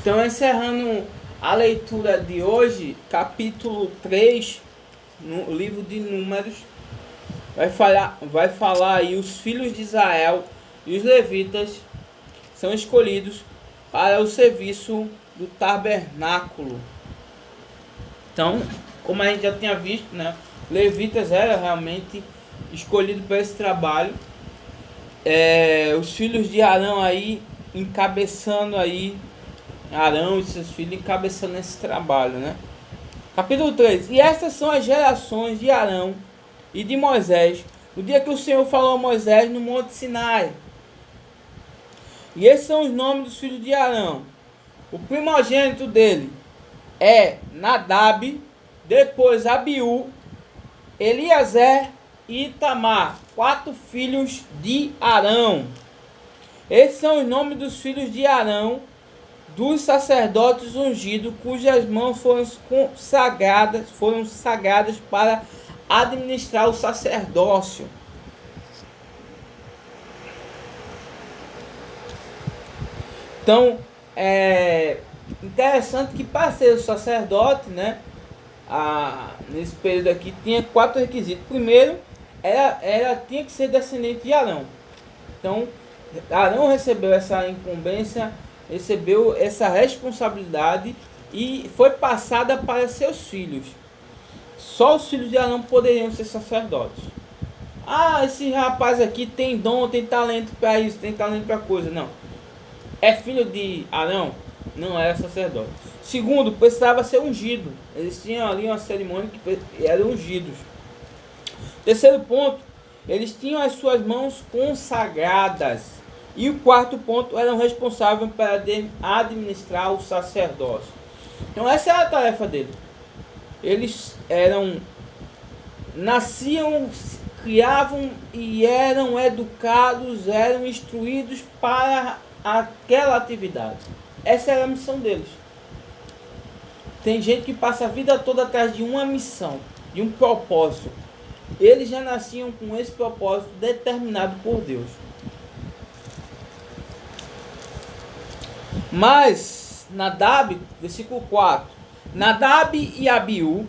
Então, encerrando a leitura de hoje, capítulo 3, no livro de Números, vai falar aí os filhos de Israel e os levitas são escolhidos para o serviço do tabernáculo. Então, como a gente já tinha visto, né, levitas eram realmente escolhidos para esse trabalho. Os filhos de Arão aí encabeçando aí, Arão e seus filhos encabeçando esse trabalho, né? Capítulo 3. E estas são as gerações de Arão e de Moisés, no dia que o Senhor falou a Moisés no Monte Sinai. E esses são os nomes dos filhos de Arão. O primogênito dele é Nadab, depois Abiú, Eliezer e Itamar, 4 filhos de Arão. Esses são os nomes dos filhos de Arão, dos sacerdotes ungidos, cujas mãos foram sagradas para administrar o sacerdócio. Então, é interessante que para ser o sacerdote, né, nesse período aqui, tinha 4 requisitos. Primeiro, tinha que ser descendente de Arão. Então, Arão recebeu essa incumbência, recebeu essa responsabilidade e foi passada para seus filhos. Só os filhos de Arão poderiam ser sacerdotes. Esse rapaz aqui tem dom, tem talento para isso, tem talento para coisa. Não. É filho de Arão? Não era sacerdote. Segundo, precisava ser ungido. Eles tinham ali uma cerimônia que eram ungidos. Terceiro ponto, eles tinham as suas mãos consagradas. E o quarto ponto, eram responsáveis para administrar o sacerdócio. Então essa era a tarefa deles. Eles nasciam, criavam e eram educados, eram instruídos para aquela atividade. Essa era a missão deles. Tem gente que passa a vida toda atrás de uma missão, de um propósito. Eles já nasciam com esse propósito determinado por Deus. Mas Nadab, versículo 4, Nadab e Abiú,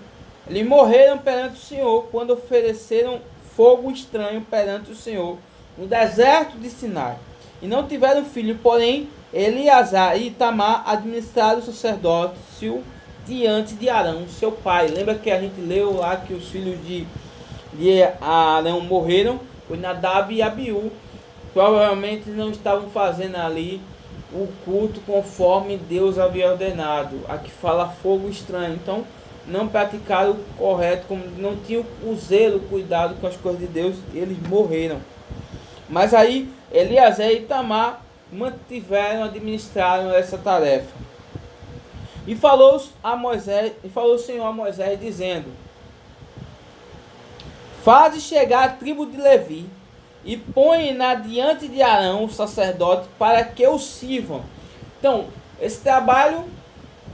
eles morreram perante o Senhor quando ofereceram fogo estranho perante o Senhor no deserto de Sinai. E não tiveram filho, porém Eleazar e Itamar administraram o sacerdócio diante de Arão, seu pai. Lembra que a gente leu lá que os filhos de Arão morreram? Foi Nadab e Abiú. Provavelmente não estavam fazendo ali o culto conforme Deus havia ordenado. Aqui fala fogo estranho. Então não praticaram o correto, como não tinham o zelo, o cuidado com as coisas de Deus, eles morreram. Mas aí Eliezer e Itamar mantiveram, administraram essa tarefa. E falou o Senhor a Moisés dizendo: faze chegar a tribo de Levi e põe-na diante de Arão, o sacerdote, para que o sirvam. Então, esse trabalho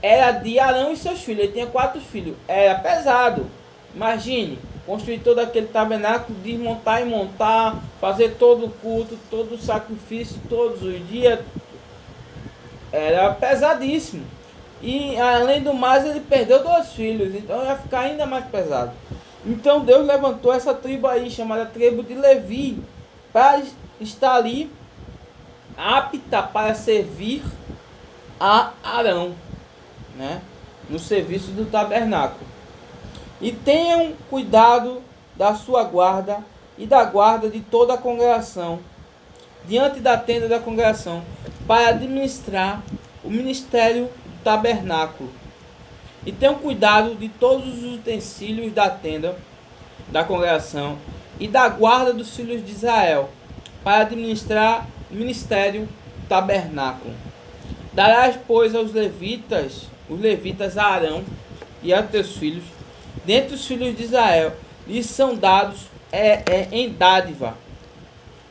era de Arão e seus filhos. Ele tinha 4 filhos. Era pesado. Imagine, construir todo aquele tabernáculo, desmontar e montar, fazer todo o culto, todo o sacrifício, todos os dias. Era pesadíssimo. E além do mais, ele perdeu 2 filhos. Então ia ficar ainda mais pesado. Então Deus levantou essa tribo aí, chamada tribo de Levi, para estar ali apta para servir a Arão, né, no serviço do tabernáculo. E tenham cuidado da sua guarda e da guarda de toda a congregação, diante da tenda da congregação, para administrar o ministério do tabernáculo. E tenham cuidado de todos os utensílios da tenda da congregação e da guarda dos filhos de Israel, para administrar o ministério do tabernáculo. Darás, pois, os levitas a Arão e a teus filhos, dentre os filhos de Israel, lhes são dados em dádiva.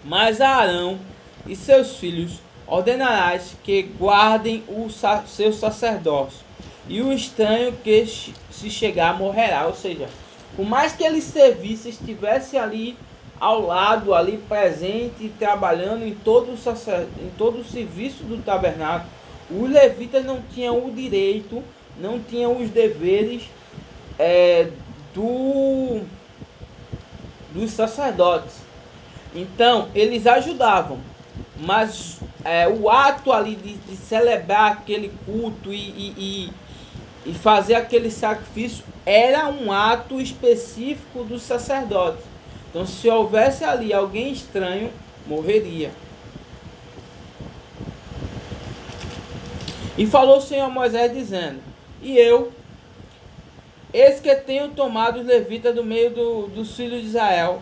Mas a Arão e seus filhos ordenarás que guardem o seu sacerdócio, e o estranho que se chegar morrerá. Ou seja, por mais que ele servisse, estivesse ali ao lado, ali presente, trabalhando em todo o serviço do tabernáculo, os levitas não tinham o direito, não tinham os deveres do dos sacerdotes. Então, eles ajudavam, mas o ato ali de celebrar aquele culto e fazer aquele sacrifício era um ato específico dos sacerdotes. Então, se houvesse ali alguém estranho, morreria. E falou o Senhor a Moisés dizendo: e eu, eis que tenho tomado os levitas do meio dos filhos de Israel,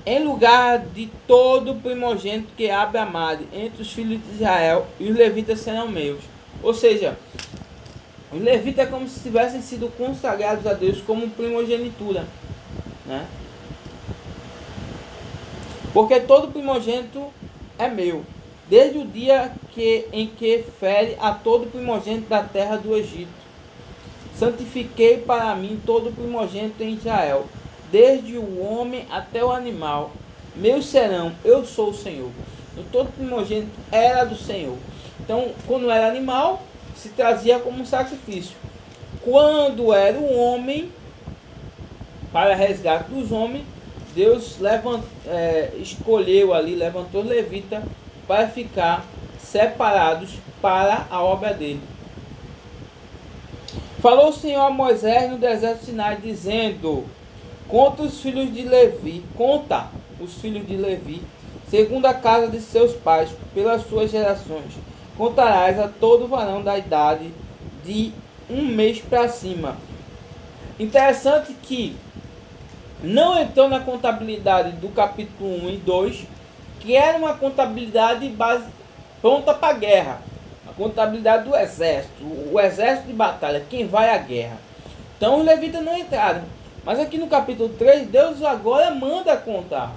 em lugar de todo primogênito que abre a madre entre os filhos de Israel, e os levitas serão meus. Ou seja, os levitas é como se tivessem sido consagrados a Deus como primogenitura, né? Porque todo primogênito é meu, desde o dia em que fere a todo primogênito da terra do Egito. Santifiquei para mim todo primogênito em Israel, desde o homem até o animal. Meus serão, eu sou o Senhor. Então, todo primogênito era do Senhor. Então, quando era animal, se trazia como um sacrifício. Quando era o homem, para resgate dos homens, Deus escolheu ali, levantou levita para ficar separados para a obra dele. Falou o Senhor a Moisés no deserto Sinai, dizendo: conta os filhos de Levi, segundo a casa de seus pais, pelas suas gerações. Contarás a todo varão da idade de 1 mês para cima. Interessante que não entrou na contabilidade do capítulo 1 e 2, que era uma contabilidade pronta para a guerra. A contabilidade do exército, o exército de batalha, quem vai à guerra. Então os levitas não entraram. Mas aqui no capítulo 3, Deus agora manda contar.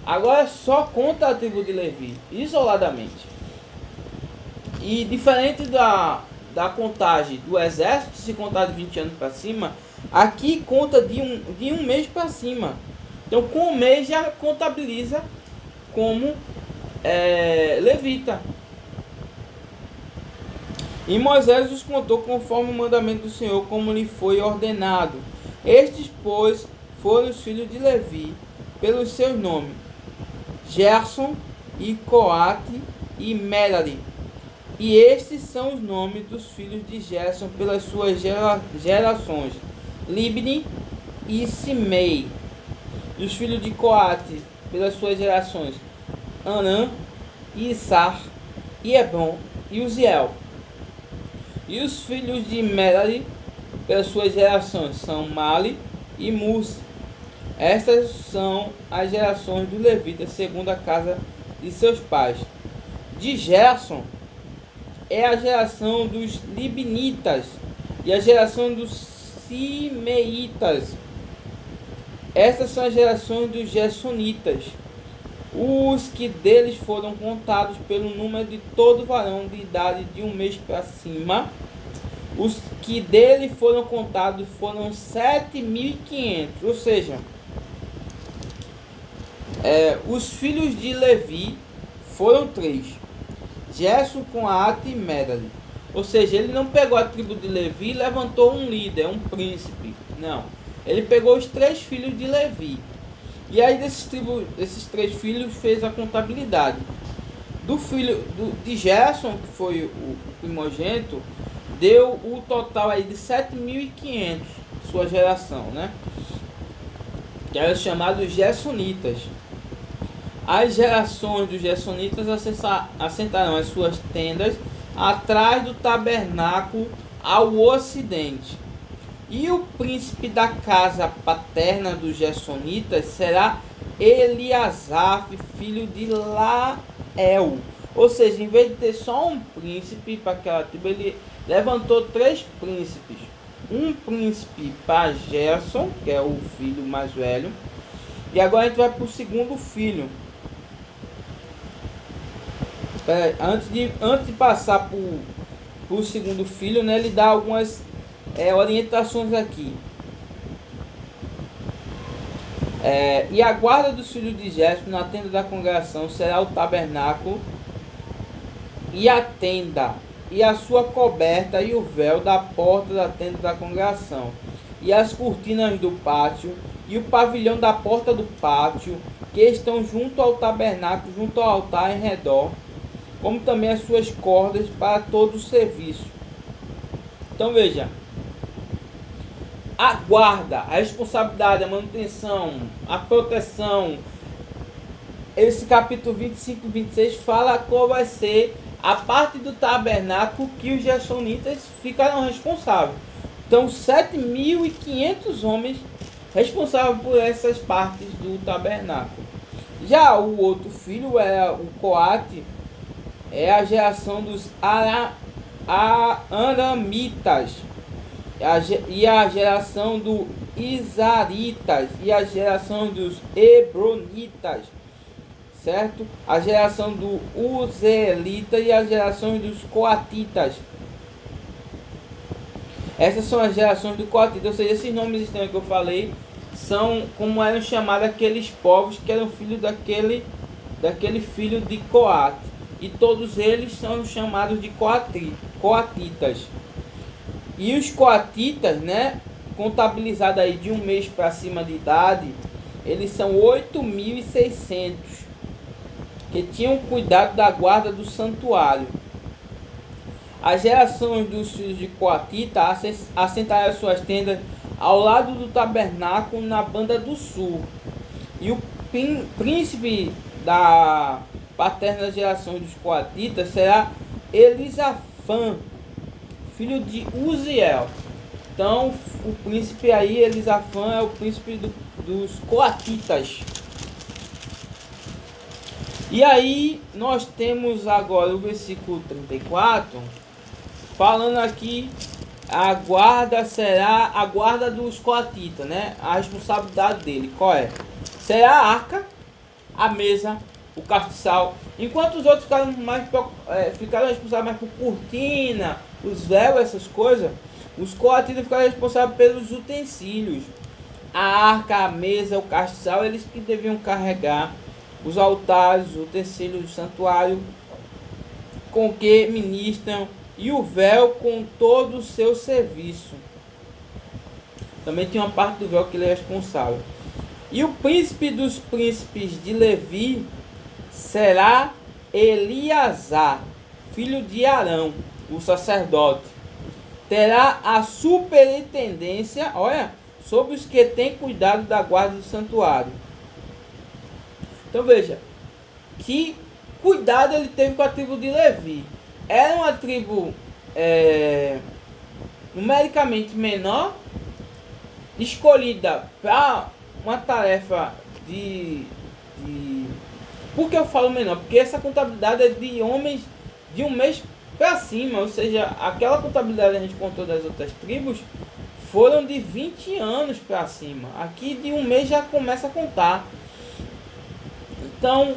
Agora só conta a tribo de Levi, isoladamente. E diferente da contagem do exército, se contar de 20 anos para cima, aqui conta de um mês para cima. Então com um mês já contabiliza como levita. E Moisés os contou conforme o mandamento do Senhor, como lhe foi ordenado. Estes, pois, foram os filhos de Levi, pelos seus nomes: Gerson, e Coate, e Merari. E estes são os nomes dos filhos de Gerson pelas suas gerações: Libni e Simei. E os filhos de Coate pelas suas gerações: Anã, e Issar, e Hebron, e Uziel. E os filhos de Merari pelas suas gerações são Mali e Muzi. Estas são as gerações do Levita segundo a casa de seus pais. De Gerson é a geração dos Libnitas e a geração dos Simeitas. Estas são as gerações dos Gersonitas, os que deles foram contados pelo número de todo varão de idade de 1 mês para cima. Os que dele foram contados foram 7.500, ou seja, os filhos de Levi foram 3: Gerson, Coate e Merari. Ou seja, ele não pegou a tribo de Levi e levantou um líder, um príncipe. Não, ele pegou os 3 filhos de Levi. E aí desses 3 filhos fez a contabilidade. Do filho de Gerson, que foi o primogênito, deu o total aí de 7.500, sua geração, né? Que era chamado Gersonitas. As gerações dos Gersonitas assentaram as suas tendas atrás do tabernáculo ao ocidente. E o príncipe da casa paterna dos Gersonitas será Eliasaf, filho de Lael. Ou seja, em vez de ter só um príncipe para aquela tribo, ele levantou 3 príncipes. Um príncipe para Gerson, que é o filho mais velho. E agora a gente vai para o segundo filho. Antes de passar para o segundo filho, né, ele dá algumas orientações aqui. E a guarda dos filhos de Gerson na tenda da congregação será o tabernáculo e a tenda e a sua coberta e o véu da porta da tenda da congregação, e as cortinas do pátio, e o pavilhão da porta do pátio, que estão junto ao tabernáculo, junto ao altar em redor, como também as suas cordas para todo o serviço. Então veja, a guarda, a responsabilidade, a manutenção, a proteção. Esse capítulo 25 e 26 fala qual vai ser a parte do tabernáculo que os gersonitas ficarão responsáveis. Então 7.500 homens responsáveis por essas partes do tabernáculo. Já o outro filho é o Coate, é a geração dos aramitas, e a geração dos Isaritas, e a geração dos Hebronitas, certo? A geração do Uzelita e as gerações dos Coatitas. Essas são as gerações do Coatita, ou seja, esses nomes estranhos que eu falei são como eram chamados aqueles povos que eram filhos daquele filho de Coate, e todos eles são chamados de Coatitas. E os Coatitas, né, contabilizados aí de um mês para cima de idade, eles são 8.600 que tinham cuidado da guarda do santuário. As gerações dos filhos de Coatita assentaram suas tendas ao lado do tabernáculo na banda do sul. E o príncipe da paterna geração dos Coatitas será Elisafã, filho de Uziel. Então o príncipe aí, Elisafã, é o príncipe dos Coatitas. E aí nós temos agora o versículo 34, falando aqui, a guarda será a guarda dos Coatitas, né? A responsabilidade dele, qual é? Será a arca, a mesa, o castiçal, enquanto os outros ficaram responsáveis mais por cortina, os véus, essas coisas. Os Coatitas ficaram responsáveis pelos utensílios, a arca, a mesa, o castiçal, eles que deviam carregar os altares, os utensílios do santuário com que ministram, e o véu com todo o seu serviço. Também tem uma parte do véu que ele é responsável. E o príncipe dos príncipes de Levi será Eleazar, filho de Arão, o sacerdote. Terá a superintendência, olha, sobre os que têm cuidado da guarda do santuário. Então veja, que cuidado ele teve com a tribo de Levi. Era uma tribo numericamente menor, escolhida para uma tarefa Por que eu falo menor? Porque essa contabilidade é de homens de um mês para cima, ou seja, aquela contabilidade que a gente contou das outras tribos foram de 20 anos para cima. Aqui de um mês já começa a contar. Então,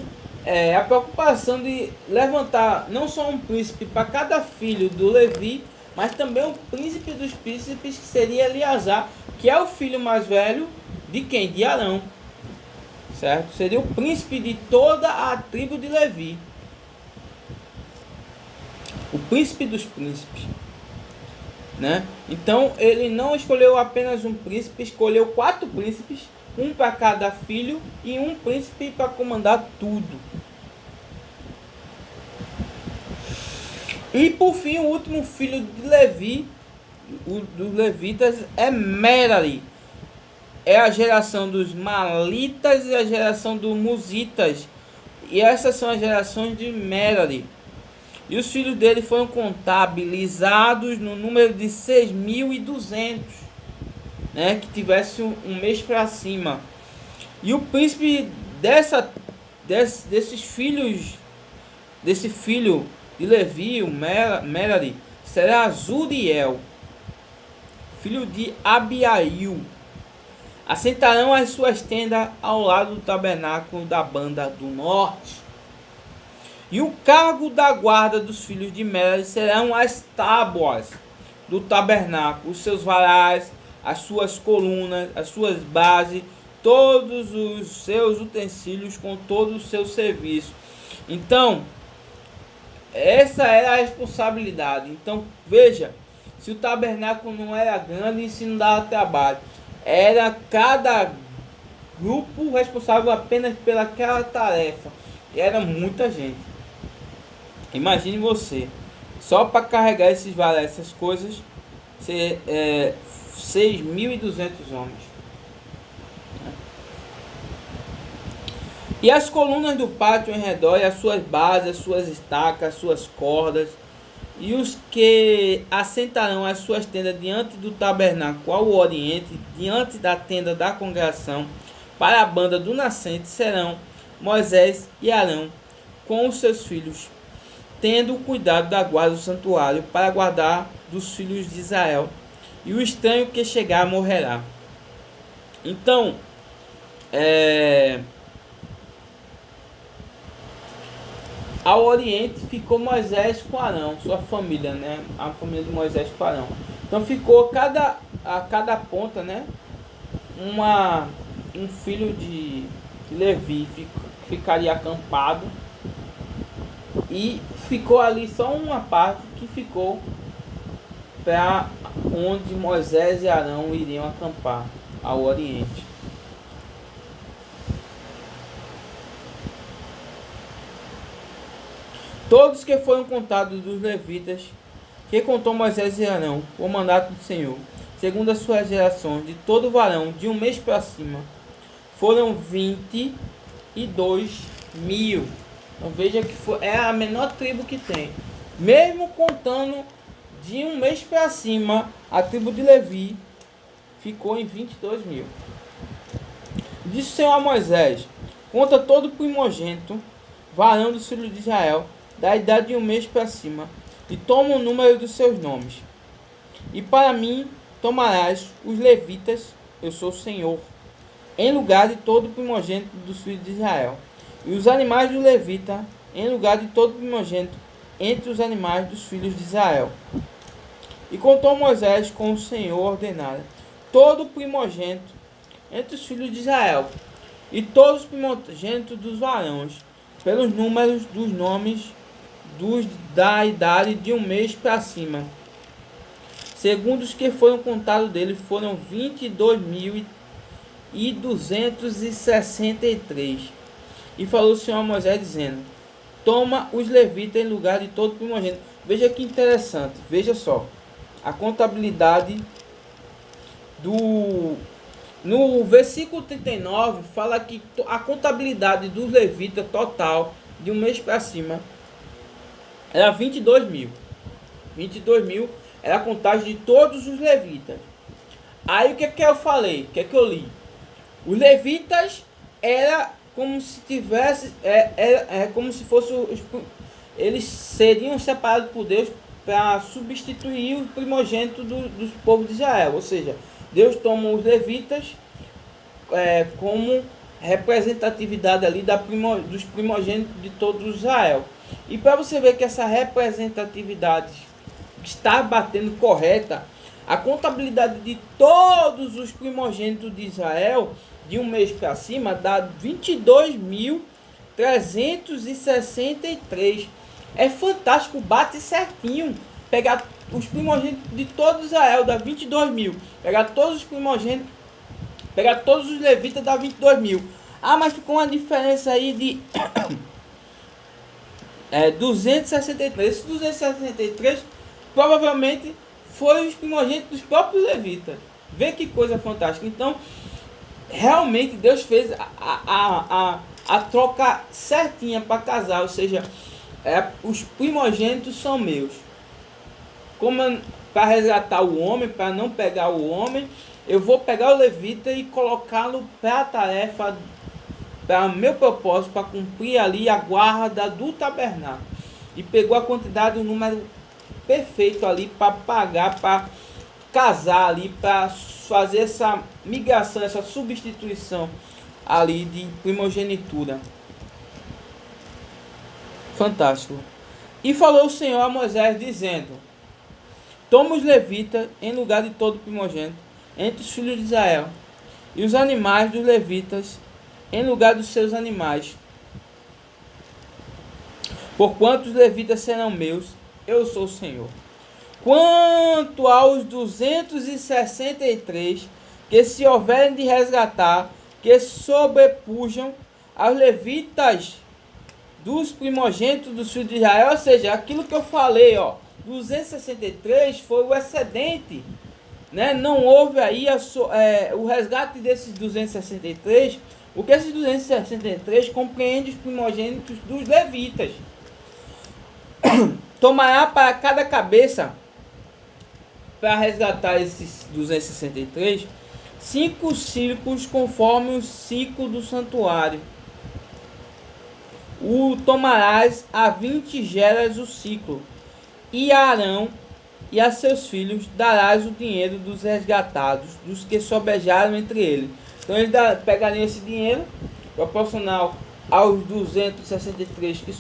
a preocupação de levantar não só um príncipe para cada filho do Levi, mas também o príncipe dos príncipes, que seria Eleazar, que é o filho mais velho de quem? De Arão. Certo? Seria o príncipe de toda a tribo de Levi. O príncipe dos príncipes. Né? Então, ele não escolheu apenas um príncipe, escolheu 4 príncipes, um para cada filho e um príncipe para comandar tudo. E por fim, o último filho de Levi, dos levitas, é Merari. É a geração dos Malitas e a geração dos Musitas. E essas são as gerações de Merari. E os filhos dele foram contabilizados no número de 6.200, né, que tivesse um mês para cima. E o príncipe desses filhos, desse filho de Levi, o Merari, será Zuriel, filho de Abiail. Assentarão as suas tendas ao lado do tabernáculo da banda do norte. E o cargo da guarda dos filhos de Merari serão as tábuas do tabernáculo, os seus varais, as suas colunas, as suas bases, todos os seus utensílios com todo o seu serviço. Então, essa era a responsabilidade. Então veja, se o tabernáculo não era grande e se não dava trabalho, era cada grupo responsável apenas pelaquela tarefa. E era muita gente. Imagine você, só para carregar essas coisas, 6.200 homens. E as colunas do pátio em redor, e as suas bases, as suas estacas, as suas cordas, e os que assentarão as suas tendas diante do tabernáculo ao oriente, diante da tenda da congregação, para a banda do nascente, serão Moisés e Arão, com os seus filhos, tendo o cuidado da guarda do santuário, para guardar dos filhos de Israel, e o estranho que chegar morrerá. Então, ao oriente ficou Moisés com Arão, sua família, né? A família de Moisés com Arão. Então ficou a cada ponta, né? Um filho de Levi ficaria acampado, e ficou ali só uma parte que ficou para onde Moisés e Arão iriam acampar, ao oriente. Todos que foram contados dos levitas, que contou Moisés e Arão, por mandato do Senhor, segundo as suas gerações, de todo varão, de um mês para cima, foram 22.000. Então veja que é a menor tribo que tem. Mesmo contando de um mês para cima, a tribo de Levi ficou em 22.000. Disse o Senhor a Moisés: conta todo o primogênito, varão dos filhos de Israel, da idade de um mês para cima, e toma o número dos seus nomes. E para mim tomarás os levitas, eu sou o Senhor, em lugar de todo o primogênito dos filhos de Israel, e os animais do levita, em lugar de todo o primogênito entre os animais dos filhos de Israel. E contou Moisés com o Senhor ordenara todo o primogênito entre os filhos de Israel, e todos os primogênitos dos varões, pelos números dos nomes da idade de um mês para cima, segundo os que foram contados dele, foram 22.263. E falou o Senhor a Moisés, dizendo: toma os levitas em lugar de todo primogênito. Veja que interessante, veja só, a contabilidade no versículo 39, fala que a contabilidade dos levitas total, de um mês para cima, era 22.000. 22.000 era a contagem de todos os levitas. Aí o que é que eu falei? O que é que eu li? Os levitas era como se tivesse, como se fosse eles seriam separados por Deus para substituir o primogênito dos povos de Israel. Ou seja, Deus toma os levitas como representatividade ali dos primogênitos de todo Israel. E para você ver que essa representatividade está batendo correta, a contabilidade de todos os primogênitos de Israel, de um mês para cima, dá 22.363. É fantástico, bate certinho. Pegar os primogênitos de todo Israel, dá 22.000. Pegar todos os primogênitos, pegar todos os levitas, dá 22.000. Ah, mas ficou uma diferença aí de 263. Esse 263 provavelmente foi os primogênitos dos próprios levitas. Vê que coisa fantástica. Então, realmente Deus fez a troca certinha para casar. Ou seja, os primogênitos são meus. Como para resgatar o homem, para não pegar o homem, eu vou pegar o levita e colocá-lo para a tarefa, para o meu propósito, para cumprir ali a guarda do tabernáculo. E pegou a quantidade, o número perfeito ali para pagar, para casar ali, para fazer essa migração, essa substituição ali de primogenitura. Fantástico. E falou o Senhor a Moisés, dizendo: toma os levitas em lugar de todo primogênito entre os filhos de Israel, e os animais dos levitas em lugar dos seus animais. porquanto os levitas serão meus, eu sou o Senhor. Quanto aos 263 que se houverem de resgatar, que sobrepujam aos levitas dos primogênitos dos filhos de Israel, ou seja, aquilo que eu falei, 263 foi o excedente, né? Não houve aí o resgate desses 263, porque esses 263 compreende os primogênitos dos levitas. Tomará para cada cabeça, para resgatar esses 263, 5 ciclos conforme o ciclo do santuário. O tomarás a 20 geras o ciclo, e a Arão e a seus filhos darás o dinheiro dos resgatados, dos que sobejaram entre eles. Então eles pegariam esse dinheiro, proporcional aos 263 que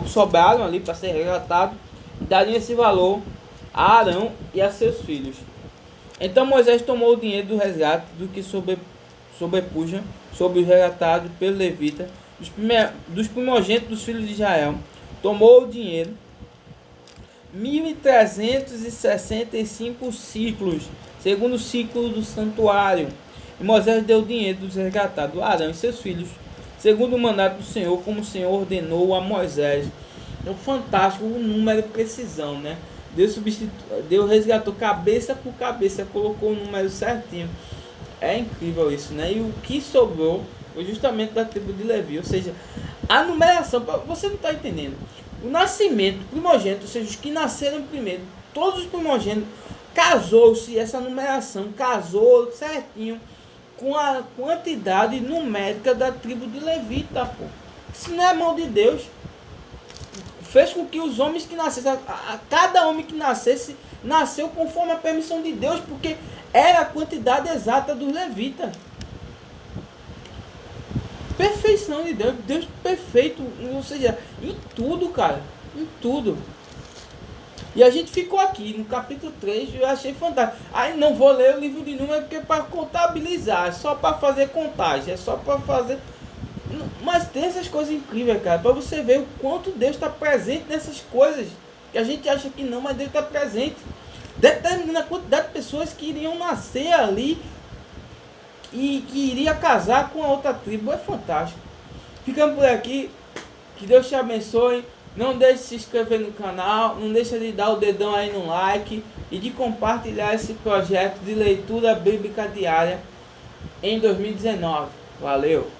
sobraram ali para ser resgatados, e dariam esse valor a Arão e a seus filhos. Então Moisés tomou o dinheiro do resgate do que sobrepujam sobre os resgatados pelo levita, dos primogênitos dos filhos de Israel. Tomou o dinheiro, 1.365 ciclos, segundo o ciclo do santuário. E Moisés deu o dinheiro dos resgatados a Arão e seus filhos, segundo o mandato do Senhor, como o Senhor ordenou a Moisés. Então, fantástico o número e precisão, né? Deus resgatou cabeça por cabeça, colocou o número certinho. É incrível isso, né? E o que sobrou foi justamente da tribo de Levi, ou seja, a numeração, você não está entendendo. O nascimento primogênito, ou seja, os que nasceram primeiro, todos os primogênitos, casou-se, essa numeração casou certinho com a quantidade numérica da tribo de Levi, tá, pô? Isso não é mão de Deus. Fez com que os homens que nascessem, cada homem que nascesse, nasceu conforme a permissão de Deus, porque era a quantidade exata dos levitas. Perfeição de Deus, Deus perfeito, ou seja, em tudo, cara, em tudo. E a gente ficou aqui no capítulo 3, eu achei fantástico. Aí não vou ler o livro de números porque é para contabilizar, é só para fazer contagem, é só para fazer... Mas tem essas coisas incríveis, cara, para você ver o quanto Deus está presente nessas coisas, que a gente acha que não, mas Deus está presente. Determinando a quantidade de pessoas que iriam nascer ali e que iria casar com a outra tribo, é fantástico. Ficamos por aqui, que Deus te abençoe. Não deixe de se inscrever no canal, não deixe de dar o dedão aí no like e de compartilhar esse projeto de leitura bíblica diária em 2019. Valeu!